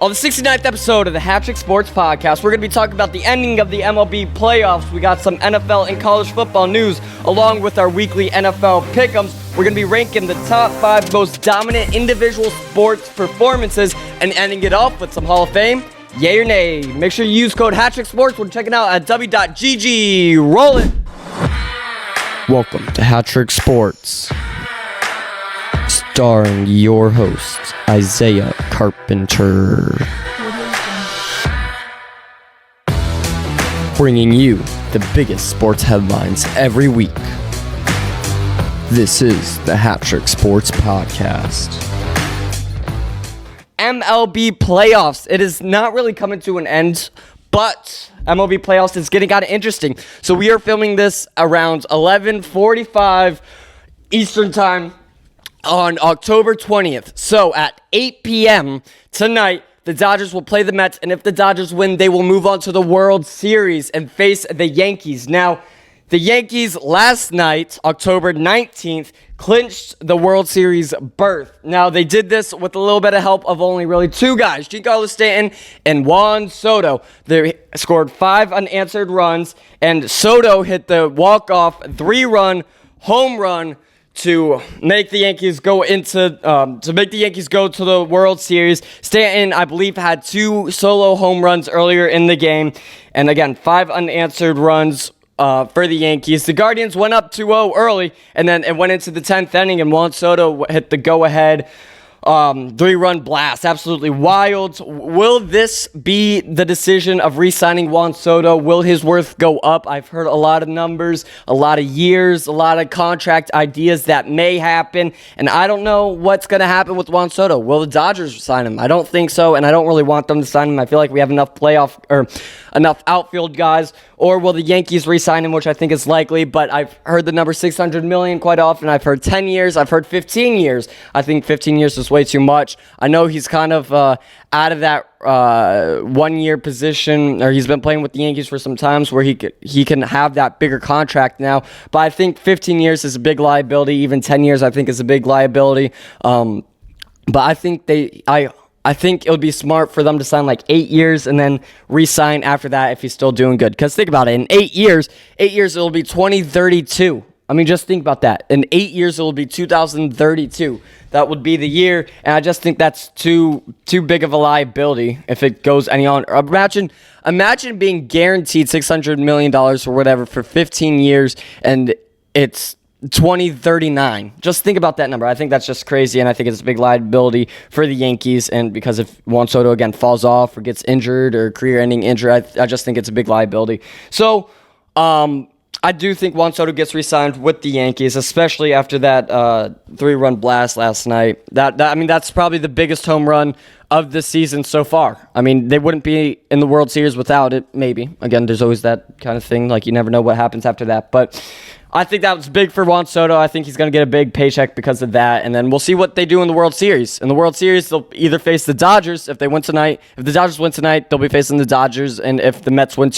On the 69th episode of the HatTrick Sports Podcast, we're going to be talking about the ending of the MLB playoffs. We got some NFL and college football news, along with our weekly NFL Pickems. We're going to be ranking the top 5 most dominant individual sports performances and ending it off with some Hall of Fame, yay or nay. Make sure you use code HatTrick Sports when checking out at w.gg. Roll it! Welcome to HatTrick Sports, starring your host, Isaiah Carpenter. Bringing you the biggest sports headlines every week. This is the HatTrick Sports Podcast. MLB playoffs. It is not really coming to an end, but MLB playoffs is getting kind of interesting. So we are filming this around 11:45 Eastern Time on October 20th. So at 8 p.m. tonight, the Dodgers will play the Mets, and if the Dodgers win, they will move on to the World Series and face the Yankees. Now, the Yankees last night, October 19th, clinched the World Series berth. Now, they did this with a little bit of help of only really 2 guys, Giancarlo Stanton and Juan Soto. They scored 5 unanswered runs, and Soto hit the walk-off 3-run home run to make the Yankees go to the World Series. Stanton, I believe, had 2 solo home runs earlier in the game, and again, 5 unanswered runs for the Yankees. The Guardians went up 2-0 early, and then it went into the 10th inning, and Juan Soto hit the go-ahead 3-run blast. Absolutely wild. Will this be the decision of re-signing Juan Soto? Will his worth go up? I've heard a lot of numbers, a lot of years, a lot of contract ideas that may happen, and I don't know what's going to happen with Juan Soto. Will the Dodgers sign him? I don't think so, and I don't really want them to sign him. I feel like we have enough enough outfield guys. Or will the Yankees re-sign him, which I think is likely, but I've heard the number $600 million quite often. I've heard 10 years. I've heard 15 years. I think 15 years is way too much. I know he's kind of out of that 1-year position, or he's been playing with the Yankees for some times where he can have that bigger contract now, but I think 15 years is a big liability. Even 10 years I think is a big liability. But I think I think it would be smart for them to sign like 8 years and then re-sign after that if he's still doing good. Because think about it, in 8 years it'll be 2032. I mean, just think about that. In 8 years, it will be 2032. That would be the year, and I just think that's too big of a liability if it goes any on. Imagine being guaranteed $600 million or whatever for 15 years, and it's 2039. Just think about that number. I think that's just crazy, and I think it's a big liability for the Yankees. And because if Juan Soto again falls off or gets injured or career-ending injury, I just think it's a big liability. So, I do think Juan Soto gets re-signed with the Yankees, especially after that 3-run blast last night. That's probably the biggest home run of the season so far. I mean, they wouldn't be in the World Series without it, maybe. Again, there's always that kind of thing. Like, you never know what happens after that. But I think that was big for Juan Soto. I think he's going to get a big paycheck because of that. And then we'll see what they do in the World Series. In the World Series, they'll either face the Dodgers if they win tonight. If the Dodgers win tonight, they'll be facing the Dodgers. And if the Mets win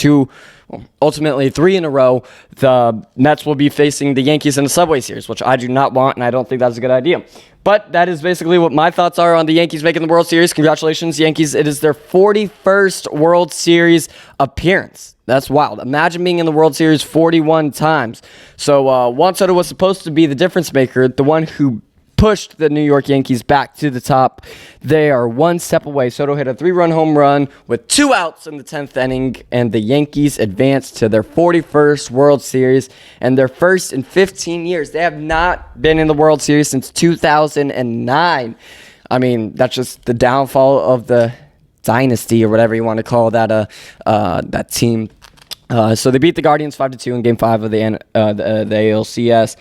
ultimately 3 in a row, the Mets will be facing the Yankees in the Subway Series, which I do not want, and I don't think that's a good idea. But that is basically what my thoughts are on the Yankees making the World Series. Congratulations, Yankees. It is their 41st World Series appearance. That's wild. Imagine being in the World Series 41 times. So Juan Soto was supposed to be the difference maker, the one who pushed the New York Yankees back to the top. They are 1 step away. Soto hit a 3-run home run with 2 outs in the 10th inning, and the Yankees advanced to their 41st World Series and their first in 15 years. They have not been in the World Series since 2009. I mean, that's just the downfall of the dynasty or whatever you want to call that team. So they beat the Guardians 5-2 in Game 5 of the ALCS.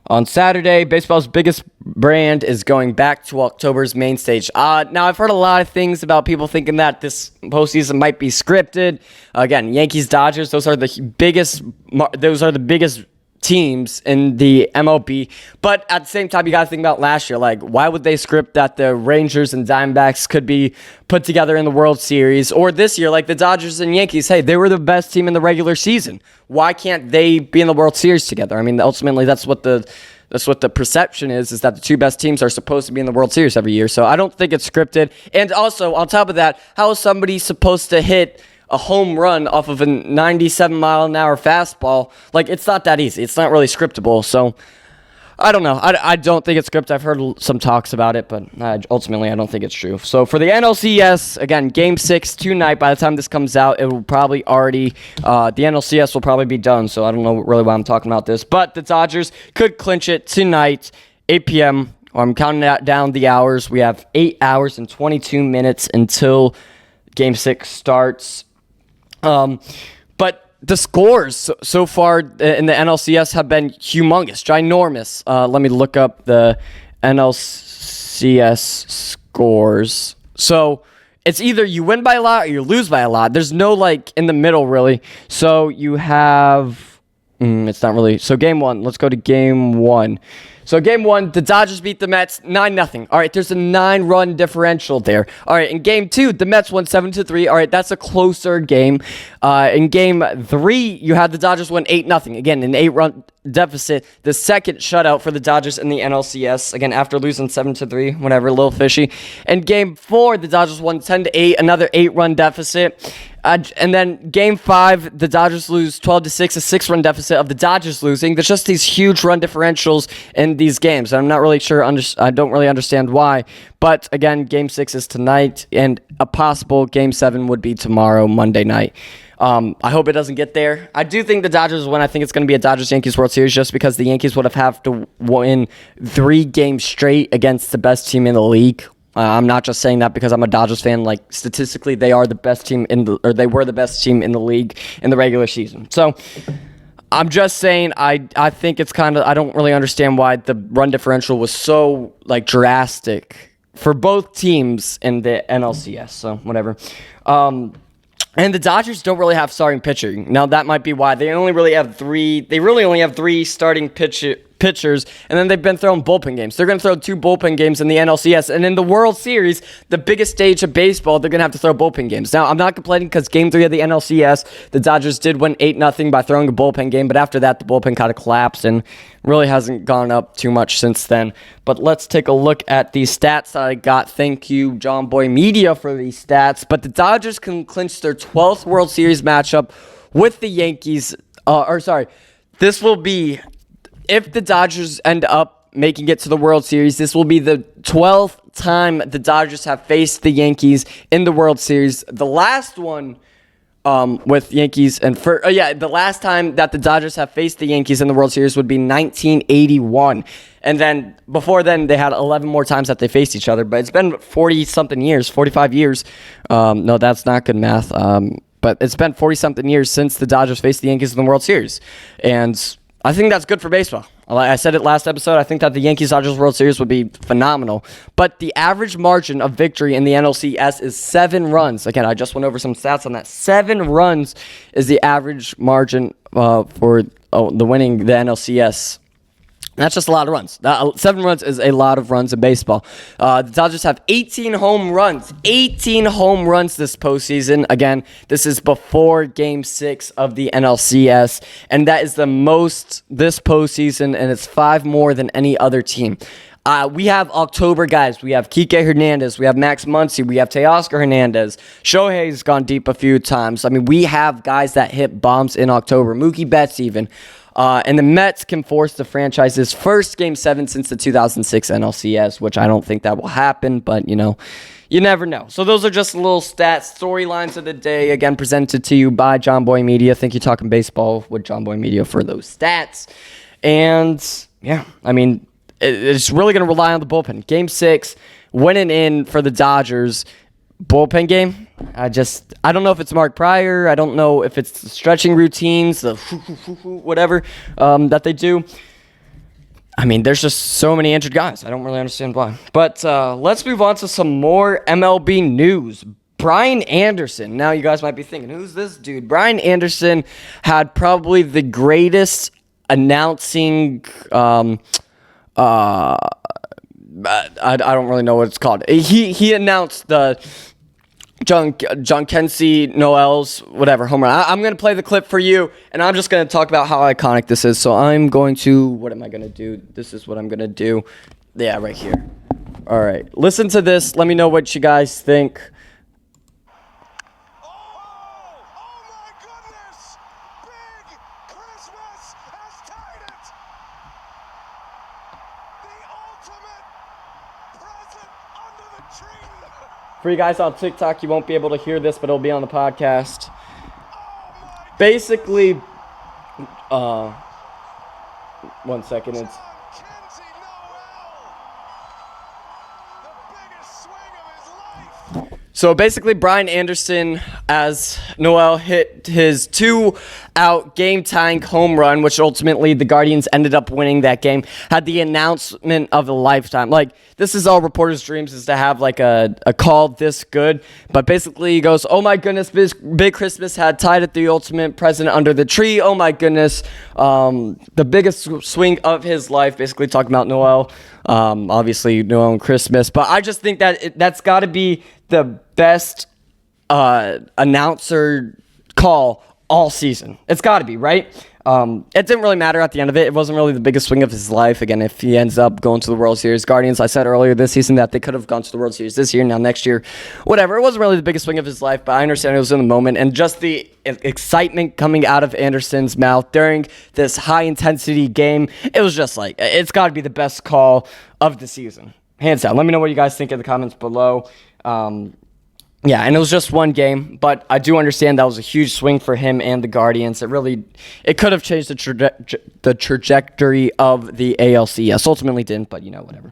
On Saturday, baseball's biggest brand is going back to October's main stage. Now, I've heard a lot of things about people thinking that this postseason might be scripted. Again, Yankees, Dodgers, those are the biggest teams in the MLB. But at the same time, you got to think about last year. Like, why would they script that the Rangers and Diamondbacks could be put together in the World Series? Or this year, like the Dodgers and Yankees, hey, they were the best team in the regular season. Why can't they be in the World Series together? I mean, ultimately, that's what the That's what the perception is that the two best teams are supposed to be in the World Series every year. So I don't think it's scripted. And also, on top of that, how is somebody supposed to hit a home run off of a 97-mile-an-hour fastball? Like, it's not that easy. It's not really scriptable. So I don't know. I don't think it's scripted. I've heard some talks about it, but ultimately I don't think it's true. So for the NLCS, again, Game 6 tonight. By the time this comes out, it will probably already, the NLCS will probably be done. So I don't know really why I'm talking about this. But the Dodgers could clinch it tonight, 8 p.m. I'm counting down the hours. We have 8 hours and 22 minutes until Game 6 starts. But the scores so far in the NLCS have been humongous, ginormous. Let me look up the NLCS scores. So it's either you win by a lot or you lose by a lot. There's no, like, in the middle, really. So you have... it's not really... So Game 1. Let's go to Game 1. So Game 1, the Dodgers beat the Mets 9-0. All right, there's a 9-run differential there. All right, in Game 2, the Mets won 7-3. All right, that's a closer game. In Game 3, you had the Dodgers win 8-0. Again, an 8-run deficit. The second shutout for the Dodgers in the NLCS. Again, after losing 7-3, whatever, a little fishy. In Game 4, the Dodgers won 10-8, another 8-run deficit. And then Game 5, the Dodgers lose 12-6, a 6-run deficit of the Dodgers losing. There's just these huge run differentials in these games. I'm not really sure. I don't really understand why. But again, Game 6 is tonight, and a possible Game 7 would be tomorrow, Monday night. I hope it doesn't get there. I do think the Dodgers win. I think it's going to be a Dodgers-Yankees World Series just because the Yankees would have to win 3 games straight against the best team in the league. I'm not just saying that because I'm a Dodgers fan. Like, statistically, they are the best team they were the best team in the league in the regular season. So I'm just saying I think it's kind of, I don't really understand why the run differential was so, like, drastic for both teams in the NLCS. So whatever. And the Dodgers don't really have starting pitching. Now, that might be why. They really only have 3 starting pitchers, and then they've been throwing bullpen games. They're going to throw 2 bullpen games in the NLCS, and in the World Series, the biggest stage of baseball, they're going to have to throw bullpen games. Now, I'm not complaining because Game 3 of the NLCS, the Dodgers did win 8-0 by throwing a bullpen game, but after that, the bullpen kind of collapsed and really hasn't gone up too much since then. But let's take a look at these stats that I got. Thank you, John Boy Media, for these stats. But the Dodgers can clinch their 12th World Series matchup with the Yankees. This will be... If the Dodgers end up making it to the World Series, this will be the 12th time the Dodgers have faced the Yankees in the World Series. The last one with Yankees the last time that the Dodgers have faced the Yankees in the World Series would be 1981. And then before then, they had 11 more times that they faced each other. But it's been 40-something years, 45 years. No, that's not good math. But it's been 40-something years since the Dodgers faced the Yankees in the World Series. And I think that's good for baseball. I said it last episode. I think that the Yankees-Dodgers World Series would be phenomenal. But the average margin of victory in the NLCS is 7 runs. Again, I just went over some stats on that. 7 runs is the average margin for the winning the NLCS. That's just a lot of runs. 7 runs is a lot of runs in baseball. The Dodgers have 18 home runs. 18 home runs this postseason. Again, this is before Game 6 of the NLCS. And that is the most this postseason, and it's 5 more than any other team. We have October guys. We have Kike Hernandez. We have Max Muncy. We have Teoscar Hernandez. Shohei's gone deep a few times. I mean, we have guys that hit bombs in October. Mookie Betts even. And the Mets can force the franchise's first Game 7 since the 2006 NLCS, which I don't think that will happen, but, you never know. So those are just little stats, storylines of the day, again, presented to you by John Boy Media. Thank you, Talking Baseball with John Boy Media, for those stats. And, yeah, I mean, it's really going to rely on the bullpen. Game 6, winning in for the Dodgers. Bullpen game, I don't know if it's Mark Pryor. I don't know if it's the stretching routines, the whatever that they do. I mean, there's just so many injured guys. I don't really understand why. But let's move on to some more MLB news. Brian Anderson. Now you guys might be thinking, who's this dude? Brian Anderson had probably the greatest announcing... I don't really know what it's called. He announced the John Kensey Noel's whatever home run. I'm going to play the clip for you, and I'm just going to talk about how iconic this is. So I'm going to, what am I going to do? This is what I'm going to do. Yeah, right here. All right. Listen to this. Let me know what you guys think. For you guys on TikTok, you won't be able to hear this, but it'll be on the podcast. Basically, 1 second. It's so basically, Brian Anderson, as Noel hit his 2-out game-tying home run, which ultimately the Guardians ended up winning that game, had the announcement of a lifetime. Like, this is all reporters' dreams, is to have like a call this good. But basically, he goes, "Oh my goodness, Big Christmas had tied at the ultimate present under the tree. Oh my goodness, the biggest swing of his life." Basically talking about Noel. Obviously, Noel and Christmas. But I just think that that's got to be the best announcer call all season. It's got to be, right? It didn't really matter at the end of it. It wasn't really the biggest swing of his life. Again, if he ends up going to the World Series, Guardians, I said earlier this season that they could have gone to the World Series this year, now next year, whatever. It wasn't really the biggest swing of his life, but I understand it was in the moment. And just the excitement coming out of Anderson's mouth during this high-intensity game, it was just like, it's got to be the best call of the season. Hands down. Let me know what you guys think in the comments below. Yeah, and it was just one game, but I do understand that was a huge swing for him and the Guardians. It could have changed the trajectory of the ALCS. Ultimately didn't, but whatever.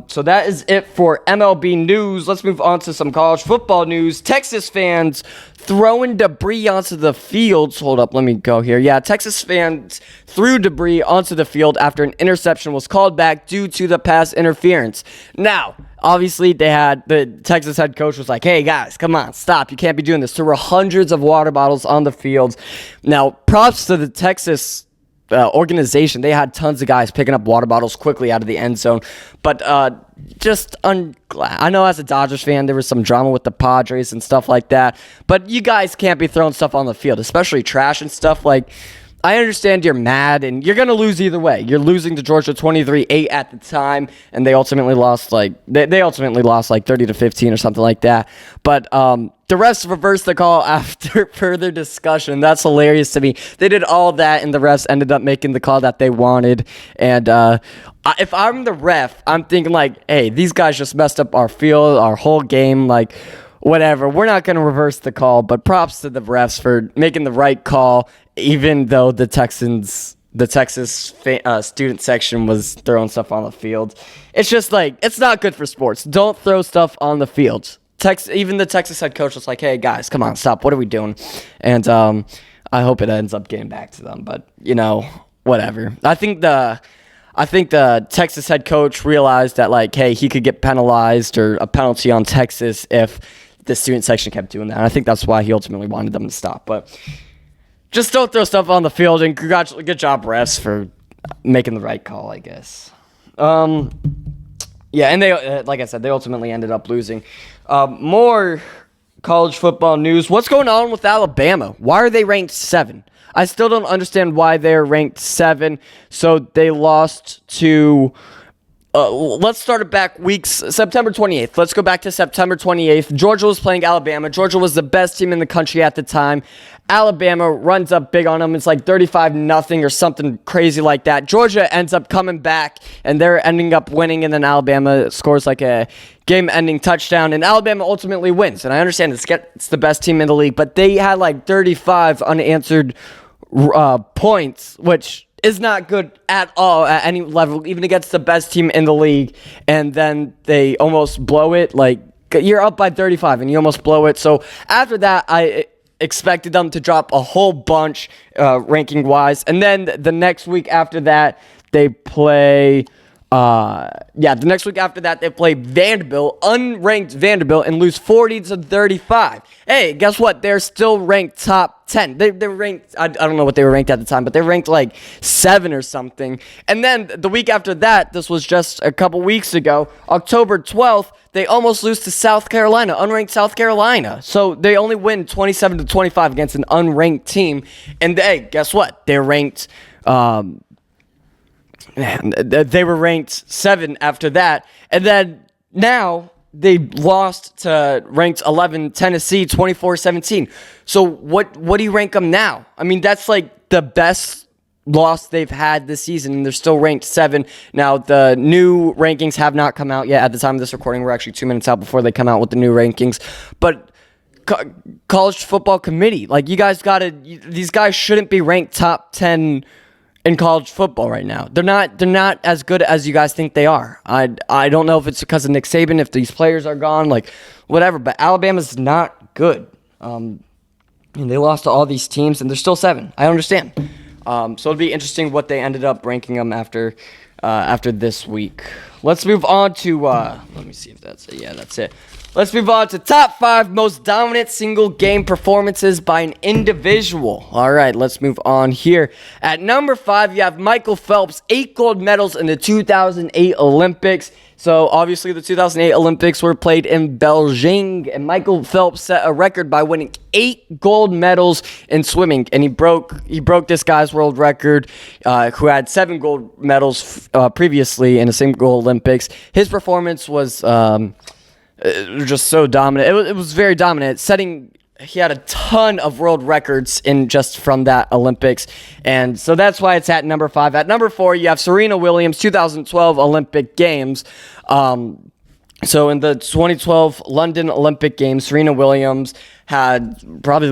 So that is it for MLB news. Let's move on to some college football news. Texas fans throwing debris onto the fields. Hold up, let me go here. Yeah, Texas fans threw debris onto the field after an interception was called back due to the pass interference. Now, obviously, the Texas head coach was like, "Hey, guys, come on, stop. You can't be doing this." There were hundreds of water bottles on the field. Now, props to the Texas organization. They had tons of guys picking up water bottles quickly out of the end zone. But I know as a Dodgers fan, there was some drama with the Padres and stuff like that. But you guys can't be throwing stuff on the field, especially trash and stuff. Like, I understand you're mad, and you're going to lose either way. You're losing to Georgia 23-8 at the time, and they ultimately lost they ultimately lost 30-15 or something like that. But the refs reversed the call after further discussion. That's hilarious to me. They did all that, and the refs ended up making the call that they wanted. And if I'm the ref, I'm thinking hey, these guys just messed up our field, our whole game, whatever. We're not going to reverse the call, but props to the refs for making the right call, even though the Texas student section was throwing stuff on the field. It's just it's not good for sports. Don't throw stuff on the field. Even the Texas head coach was like, "Hey, guys, come on, stop. What are we doing?" And I hope it ends up getting back to them, but whatever. I think the Texas head coach realized that hey, he could get penalized or a penalty on Texas if the student section kept doing that. And I think that's why he ultimately wanted them to stop. But just don't throw stuff on the field, and good job, refs, for making the right call, I guess. Yeah, and they, like I said, they ultimately ended up losing. More college football news. What's going on with Alabama? Why are they ranked 7? I still don't understand why they're ranked 7. So they lost to... let's start it back September 28th. Let's go back to September 28th. Georgia was playing Alabama. Georgia was the best team in the country at the time. Alabama runs up big on them. It's 35-0 or something crazy like that. Georgia ends up coming back, and they're ending up winning, and then Alabama scores a game-ending touchdown, and Alabama ultimately wins. And I understand it's the best team in the league, but they had 35 unanswered points, which is not good at all at any level, even against the best team in the league. And then they almost blow it. You're up by 35 and you almost blow it. So after that, I expected them to drop a whole bunch ranking wise. And then the next week after that, they play The next week after that, they play Vanderbilt, unranked Vanderbilt, and lose 40-35. Hey, guess what? They're still ranked top 10. They're ranked, I don't know what they were ranked at the time, but they're ranked like 7 or something. And then the week after that, this was just a couple weeks ago, October 12th, they almost lose to South Carolina, unranked South Carolina. So they only win 27-25 against an unranked team. And hey, guess what? They're ranked, they were ranked 7 after that. And then now they lost to ranked 11 Tennessee 24-17. So what do you rank them now? I mean, that's like the best loss they've had this season, and they're still ranked 7. Now, the new rankings have not come out yet. At the time of this recording, we're actually 2 minutes out before they come out with the new rankings. But college football committee, like, you guys these guys shouldn't be ranked top 10 in college football right now. They're not as good as you guys think they are. I don't know if it's because of Nick Saban, if these players are gone, like, whatever, but Alabama's not good. And they lost to all these teams, and they're still 7. I understand. So it'll be interesting what they ended up ranking them after this week. Let's move on to, let me see if that's it. Yeah, that's it. Let's move on to top 5 most dominant single game performances by an individual. All right, let's move on here. At number 5, you have Michael Phelps, 8 gold medals in the 2008 Olympics. So obviously the 2008 Olympics were played in Beijing, and Michael Phelps set a record by winning 8 gold medals in swimming, and he broke this guy's world record, who had 7 gold medals previously in a single Olympics. His performance was just so dominant. It was very dominant. He had a ton of world records from that Olympics, and so that's why it's at number 5. At number 4, you have Serena Williams, 2012 Olympic Games. So in the 2012 London Olympic Games, Serena Williams had probably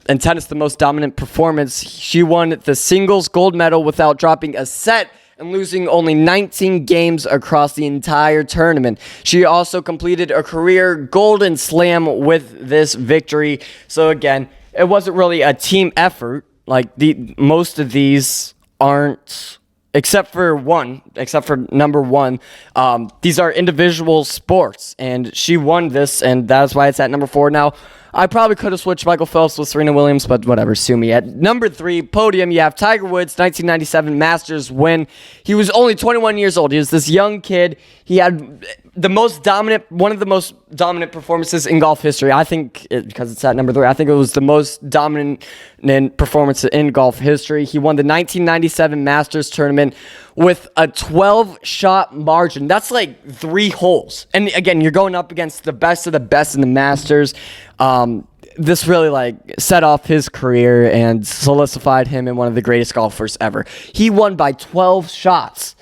in tennis the most dominant performance. She won the singles gold medal without dropping a set and losing only 19 games across the entire tournament. She also completed a career Golden Slam with this victory. So again, it wasn't really a team effort. Like, most of these aren't, except for number 1. These are individual sports, and she won this, and that's why it's at number 4. Now, I probably could have switched Michael Phelps with Serena Williams, but whatever, sue me. At number 3, podium, you have Tiger Woods, 1997 Masters win. He was only 21 years old. He was this young kid. He had one of the most dominant performances in golf history. I think, because it's at number 3, I think it was the most dominant performance in golf history. He won the 1997 Masters tournament with a 12-shot margin. That's like 3 holes. And again, you're going up against the best of the best in the Masters. This really set off his career and solidified him in one of the greatest golfers ever. He won by 12 shots.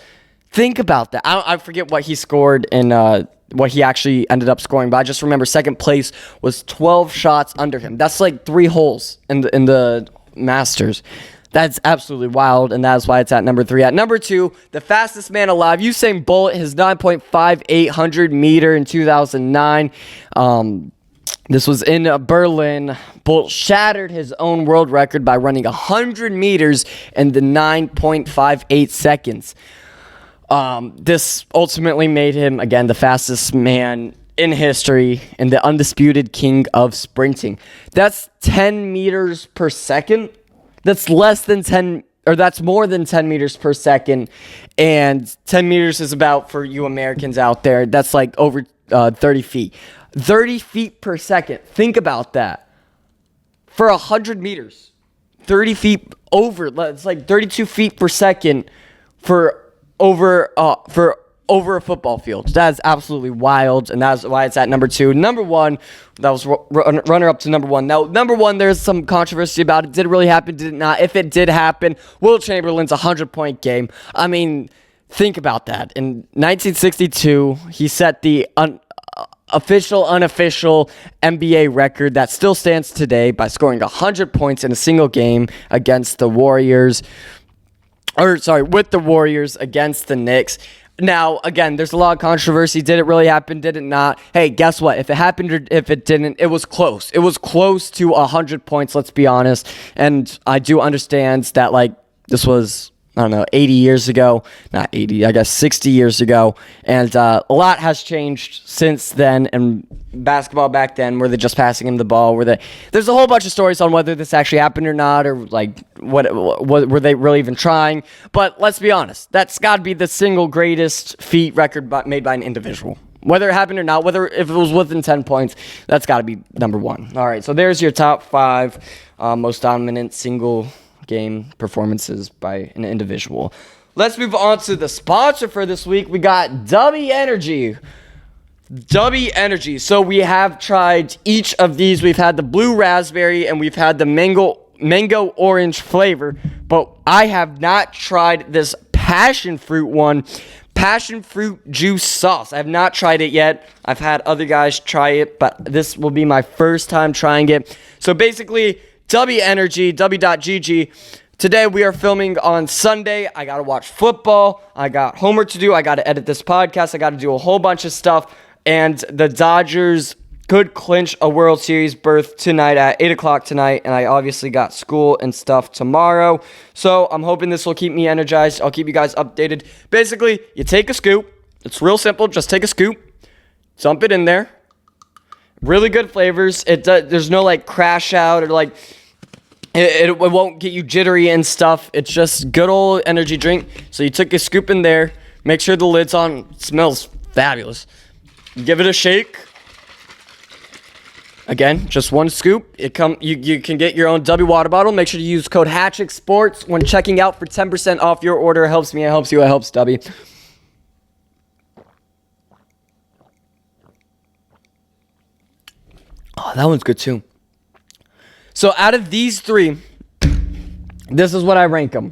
Think about that. I forget what he scored and what he actually ended up scoring, but I just remember second place was 12 shots under him. That's like 3 holes in the Masters. That's absolutely wild, and that's why it's at number 3. At number 2, the fastest man alive, Usain Bolt, his 9.5800 meter in 2009. This was in Berlin. Bolt shattered his own world record by running 100 meters in the 9.58 seconds. This ultimately made him, again, the fastest man in history and the undisputed king of sprinting. That's 10 meters per second. That's that's more than 10 meters per second. And 10 meters is about, for you Americans out there, that's like over 30 feet. 30 feet per second. Think about that. For 100 meters. 30 feet over. It's like 32 feet per second for over a football field. That is absolutely wild, and that's why it's at number 2. Number 1, that was runner-up to number 1. Now, number 1, there's some controversy about it. Did it really happen? Did it not? If it did happen, Will Chamberlain's 100-point game. I mean, think about that. In 1962, he set the unofficial NBA record that still stands today by scoring 100 points in a single game against the Warriors. With the Warriors against the Knicks. Now, again, there's a lot of controversy. Did it really happen? Did it not? Hey, guess what? If it happened or if it didn't, it was close. It was close to 100 points, let's be honest. And I do understand that, this was I don't know, 80 years ago. Not 80, I guess 60 years ago. And a lot has changed since then. And basketball back then, were they just passing him the ball? There's a whole bunch of stories on whether this actually happened or not, or like what were they really even trying? But let's be honest, that's got to be the single greatest feat record made by an individual. Whether it happened or not, if it was within 10 points, that's got to be number one. All right, so there's your top 5 most dominant single game performances by an individual. Let's move on to the sponsor for this week. We got W Energy. W Energy. So we have tried each of these. We've had the blue raspberry and we've had the mango orange flavor, but I have not tried this passion fruit one. Passion fruit juice sauce. I have not tried it yet. I've had other guys try it, but this will be my first time trying it. So basically, W Energy, W.GG. Today we are filming on Sunday. I got to watch football. I got homework to do. I got to edit this podcast. I got to do a whole bunch of stuff. And the Dodgers could clinch a World Series berth tonight at 8 o'clock tonight. And I obviously got school and stuff tomorrow. So I'm hoping this will keep me energized. I'll keep you guys updated. Basically, you take a scoop. It's real simple. Just take a scoop. Dump it in there. Really good flavors. There's no like crash out or like it won't get you jittery and stuff. It's just good old energy drink. So you took a scoop in there. Make sure the lid's on. It smells fabulous. Give it a shake. Again, just one scoop. You can get your own W water bottle. Make sure to use code HatTrick Sports when checking out for 10% off your order. It helps me. It helps you. It helps W. Oh, that one's good too. So out of these 3, this is what I rank them.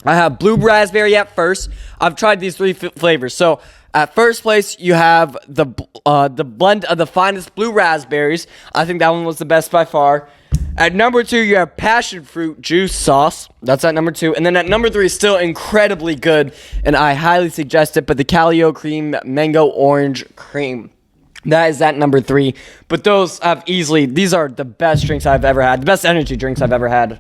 I have blue raspberry at first. I've tried these 3 flavors. So at first place, you have the blend of the finest blue raspberries. I think that one was the best by far. At number 2, you have passion fruit juice sauce. That's at number 2. And then at number 3 is still incredibly good, and I highly suggest it, but the Calio cream mango orange cream. That is at number 3. But those have these are the best drinks I've ever had. The best energy drinks I've ever had.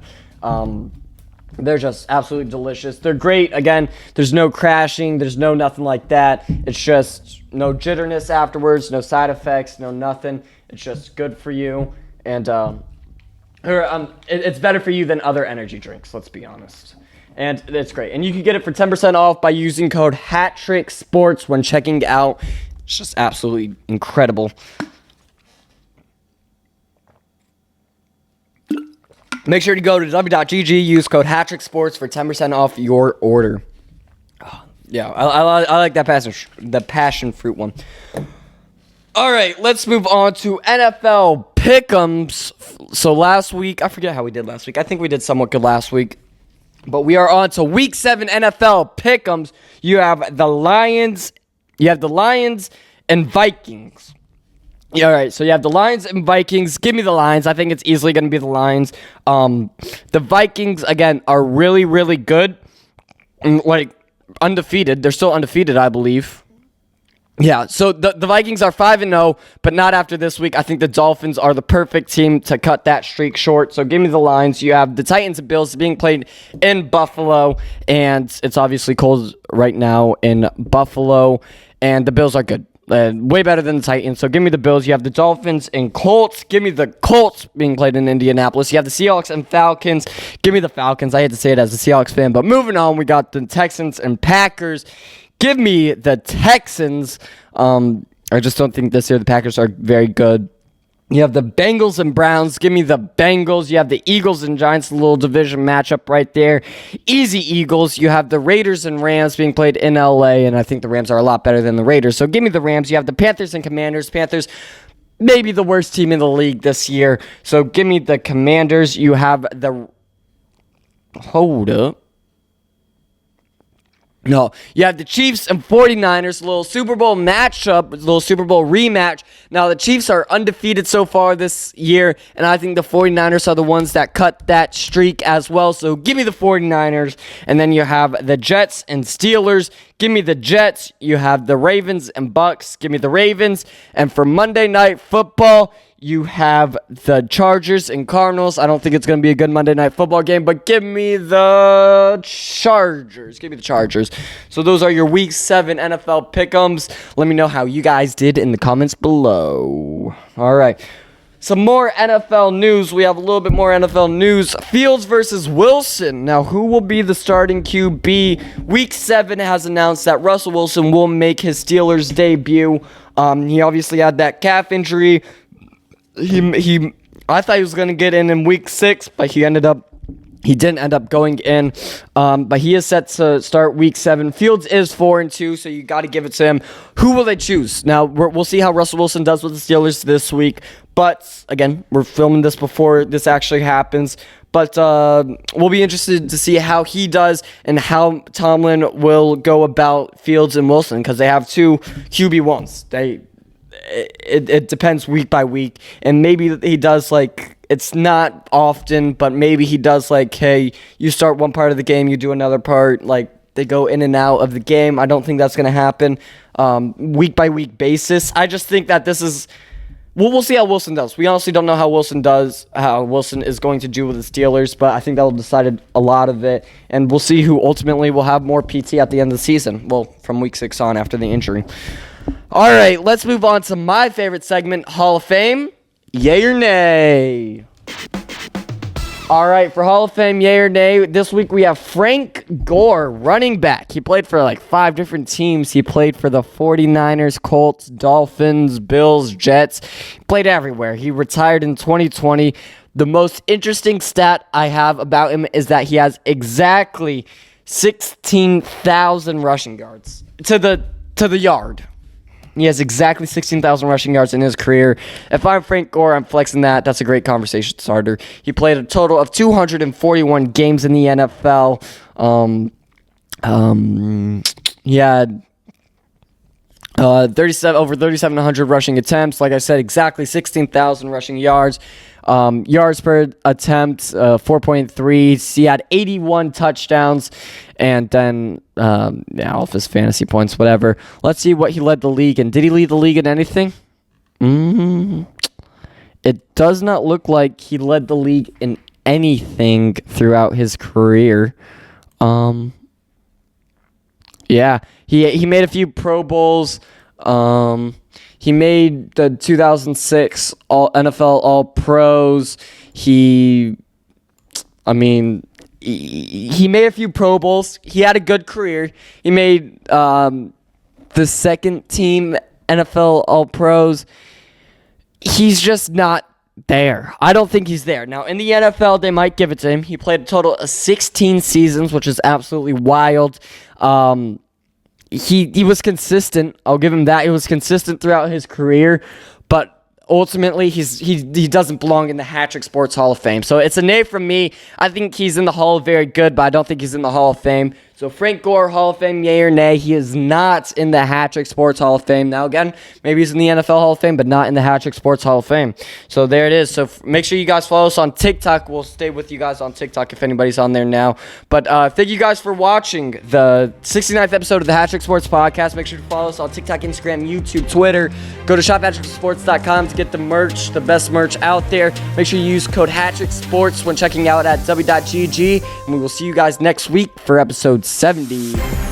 They're just absolutely delicious. They're great. Again, there's no crashing. There's no nothing like that. It's just no jitterness afterwards, no side effects, no nothing. It's just good for you. And it's better for you than other energy drinks, let's be honest. And it's great. And you can get it for 10% off by using code HatTrick Sports when checking out. It's just absolutely incredible. Make sure to go to w.gg, use code HatTrick Sports for 10% off your order. Oh, yeah, I like that passion fruit one. All right, let's move on to NFL Pickems. So last week, I forget how we did last week. I think we did somewhat good last week. But we are on to Week 7 NFL Pickems. You have the Lions and Vikings. Yeah, all right, so you have the Lions and Vikings. Give me the Lions. I think it's easily going to be the Lions. The Vikings, again, are really, really good. Like, undefeated. They're still undefeated, I believe. Yeah, so the Vikings are 5-0, but not after this week. I think the Dolphins are the perfect team to cut that streak short. So give me the Lions. You have the Titans and Bills being played in Buffalo, and it's obviously cold right now in Buffalo, and the Bills are good. Way better than the Titans. So give me the Bills. You have the Dolphins and Colts. Give me the Colts being played in Indianapolis. You have the Seahawks and Falcons. Give me the Falcons. I hate to say it as a Seahawks fan, but moving on, we got the Texans and Packers. Give me the Texans. I just don't think this year the Packers are very good. You have the Bengals and Browns. Give me the Bengals. You have the Eagles and Giants, a little division matchup right there. Easy Eagles. You have the Raiders and Rams being played in LA, and I think the Rams are a lot better than the Raiders. So give me the Rams. You have the Panthers and Commanders. Panthers, maybe the worst team in the league this year. So give me the Commanders. You have the... Hold up. No, you have the Chiefs and 49ers, a little Super Bowl matchup, a little Super Bowl rematch. Now, the Chiefs are undefeated so far this year, and I think the 49ers are the ones that cut that streak as well. So give me the 49ers, and then you have the Jets and Steelers. give me the Jets. You have the Ravens and Bucks. Give me the Ravens. And for Monday Night Football, you have the Chargers and Cardinals. I don't think it's going to be a good Monday Night Football game, but give me the Chargers. Give me the Chargers. So those are your Week 7 NFL Pickems. Let me know how you guys did in the comments below. All right. Some more NFL news. We have a little bit more NFL news. Fields versus Wilson. Now, who will be the starting QB? Week 7 has announced that Russell Wilson will make his Steelers debut. He obviously had that calf injury. I thought he was going to get in Week 6, but he didn't end up going in. But he is set to start Week 7. Fields is 4-2, so you got to give it to him. Who will they choose? Now, we'll see how Russell Wilson does with the Steelers this week. But, again, we're filming this before this actually happens. But we'll be interested to see how he does and how Tomlin will go about Fields and Wilson, because they have two QB1s. It depends week by week, and maybe he does, like, it's not often, but maybe he does, like, hey, you start one part of the game, you do another part, like, they go in and out of the game. I don't think that's going to happen week by week basis. I just think that this is, we'll see how Wilson does. We honestly don't know how Wilson is going to do with the Steelers, but I think that will decide a lot of it, and we'll see who ultimately will have more PT at the end of the season, well, from Week 6 on after the injury. All right, let's move on to my favorite segment, Hall of Fame, yay or nay. All right, for Hall of Fame, yay or nay, this week we have Frank Gore, running back. He played for like 5 different teams. He played for the 49ers, Colts, Dolphins, Bills, Jets. He played everywhere. He retired in 2020. The most interesting stat I have about him is that he has exactly 16,000 rushing yards to the yard. He has exactly 16,000 rushing yards in his career. If I'm Frank Gore, I'm flexing that. That's a great conversation starter. He played a total of 241 games in the NFL. He had over 3,700 rushing attempts. Like I said, exactly 16,000 rushing yards. Yards per attempt, 4.3. He had 81 touchdowns, and then all of his fantasy points, whatever. Let's see what he led the league in. Did he lead the league in anything? It does not look like he led the league in anything throughout his career. Yeah, he made a few Pro Bowls. He made the 2006 NFL All-Pros. He made a few Pro Bowls. He had a good career. He made the second team NFL All-Pros. He's just not there. I don't think he's there. Now, in the NFL, they might give it to him. He played a total of 16 seasons, which is absolutely wild. He was consistent. I'll give him that. He was consistent throughout his career, but ultimately he doesn't belong in the HatTrick Sports Hall of Fame. So it's a nay from me. I think he's in the Hall of very good, but I don't think he's in the Hall of Fame. So Frank Gore, Hall of Fame, yay or nay? He is not in the HatTrick Sports Hall of Fame. Now again, maybe he's in the NFL Hall of Fame, but not in the HatTrick Sports Hall of Fame. So there it is. So make sure you guys follow us on TikTok. We'll stay with you guys on TikTok if anybody's on there now. But thank you guys for watching the 69th episode of the HatTrick Sports Podcast. Make sure to follow us on TikTok, Instagram, YouTube, Twitter. Go to shop@HatTrickSports.com to get the merch, the best merch out there. Make sure you use code HatTrick Sports when checking out at w.gg. And we will see you guys next week for episode 70.